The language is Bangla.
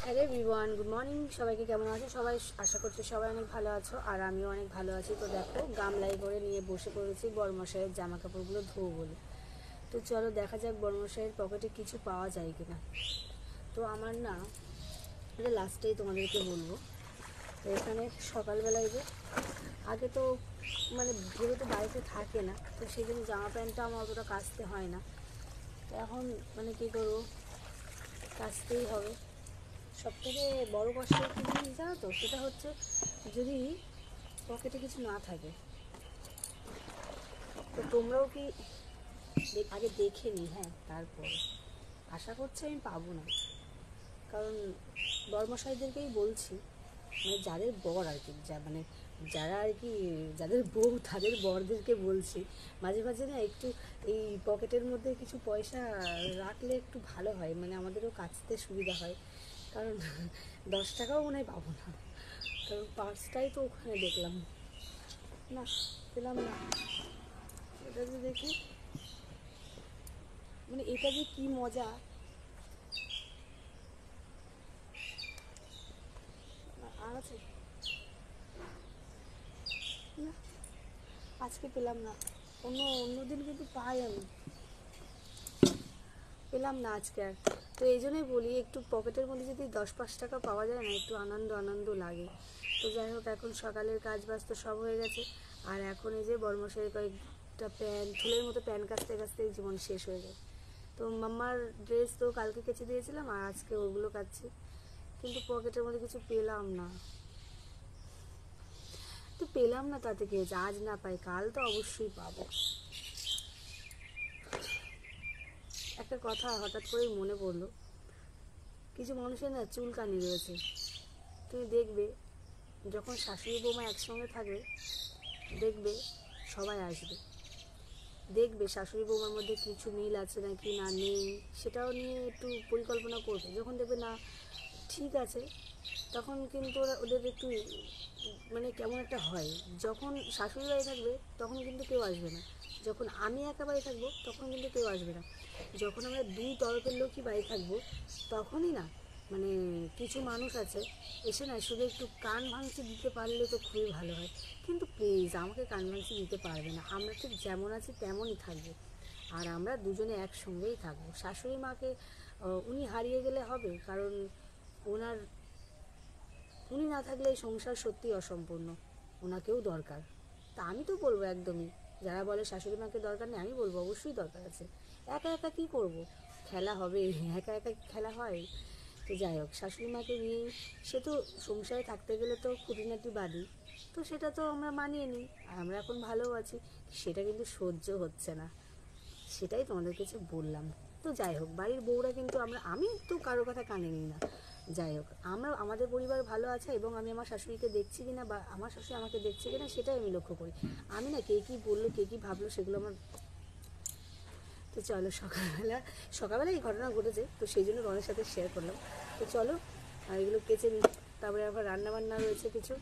Hello everyone, good morning. সবাইকে কেমন আছো? সবাই আশা করছি সবাই অনেক ভালো আছো, আর আমিও অনেক ভালো আছি। তো দেখো, গামলাই করে নিয়ে বসে পড়েছি বড়মশাইয়ের জামা কাপড়গুলো ধোবো বলে। তো চলো দেখা যাক বড়মশাইয়ের পকেটে কিছু পাওয়া যায় কিনা। তো আমার না, এটা লাস্টেই তোমাদেরকে বলবো। তো এখানে সকালবেলায় যে আগে তো মানে যেহেতু বাড়িতে থাকে না, তো সেই জন্য জামা প্যান্টটা আমার অতটা কাচতে হয় না। তো এখন মানে কী করবো, কাচতেই হবে। সবথেকে বড় কষ্টের কী জিনিস জানো তো, সেটা হচ্ছে যদি পকেটে কিছু না থাকে। তো তোমরাও কি আগে দেখে নি, হ্যাঁ, তারপরে আশা করছি আমি পাবো না। কারণ বড়মশাইদেরকেই বলছি, মানে যাদের বর আর কি, মানে যারা আর কি, যাদের বউ তাদের বরদেরকে বলছি, মাঝে মাঝে না একটু এই পকেটের মধ্যে কিছু পয়সা রাখলে একটু ভালো হয়, মানে আমাদেরও কাচতে সুবিধা হয়। কারণ 10 টাকাও মনে হয় পাবো না, কারণ পার্সটাই তো ওখানে দেখলাম না, পেলাম না। এটা যে দেখি, মানে এটা যে কি মজা। আর আছে না, আজকে পেলাম না। অন্য দিন কিন্তু পাই আমি, পেলাম না আজকে আর। তো এই জন্যই বলি, একটু পকেটের মধ্যে যদি 10-5 টাকা পাওয়া যায় না, একটু আনন্দ আনন্দ লাগে। তো যাই হোক, এখন সকালের কাজ বাজ তো সব হয়ে গেছে। আর এখন এই যে বড়মশাই কয়েকটা প্যান্ট, ফুলের মতো প্যান্ট কাচতে কাচতেই জীবন শেষ হয়ে যায়। তো মাম্মার ড্রেস তো কালকে কেচে দিয়েছিলাম, আর আজকে ওগুলো কাচ্ছি। কিন্তু পকেটের মধ্যে কিছু পেলাম না। তো পেলাম না, তাতে কি হয়েছে? আজ না পাই, কাল তো অবশ্যই পাবো। একটা কথা হঠাৎ করেই মনে পড়লো, কিছু মানুষের না চুলকানি রয়েছে। তুমি দেখবে, যখন শাশুড়ি বৌমা একসঙ্গে থাকবে, দেখবে সবাই আসবে, দেখবে শাশুড়ি বৌমার মধ্যে কিছু মিল আছে নাকি না নেই, সেটাও নিয়ে একটু পরিকল্পনা করবে। যখন দেখবে না ঠিক আছে, তখন কিন্তু ওদের একটু মানে কেমন একটা হয়। যখন শাশুড়ি বাড়ি থাকবে তখন কিন্তু কেউ আসবে না, যখন আমি একা বাড়ি থাকবো তখন কিন্তু কেউ আসবে না, যখন আমরা দুই তরফের লোকই বাড়ি থাকবো তখনই না, মানে কিছু মানুষ আছে এসে না শুধু একটু কান ভাঙচি দিতে পারলে তো খুবই ভালো হয়। কিন্তু প্লিজ আমাকে কান ভাঙচি দিতে পারবে না, আমরা ঠিক যেমন আছি তেমনই থাকবো। আর আমরা দুজনে একসঙ্গেই থাকবো। শাশুড়ি মাকে উনি হারিয়ে গেলে হবে, কারণ ওনার উনি না থাকলে এই সংসার সত্যি অসম্পূর্ণ, ওনাকেও দরকার। তা আমি তো বলবো একদমই, যারা বলে শাশুড়ি মাকে দরকার নেই, আমি বলবো অবশ্যই দরকার আছে। একা একা কী করব, খেলা হবে, একা একা খেলা হয়। তো যাই হোক, শাশুড়ি মাকে নিয়েই সে তো সংসারে থাকতে গেলে তো খুঁটিনাটি বাঁধি, তো সেটা তো আমরা মানিয়ে নিই, আর আমরা এখন ভালো আছি। সেটা কিন্তু সহ্য হচ্ছে না, সেটাই তোমাদের কাছে বললাম। তো যাই হোক, বাড়ির বউরা কিন্তু আমি তো কারো কথা কানে নিই না। যাই হোক, আমাদের পরিবার ভালো আছে, এবং আমি আমার শাশুড়িকে দেখছি কিনা বা আমার শাশুড়ি আমাকে দেখছে কিনা সেটাই আমি লক্ষ্য করি। আমি না কে কী বললো কে কী ভাবলো সেগুলো আমার। তো চলো, সকালবেলা এই ঘটনা ঘটেছে, তো সেই জন্য তোমাদের সাথে শেয়ার করলাম। তো চলো, আর এগুলো কেচে নিই, তারপরে আবার রান্নাবান্না রয়েছে কিছু।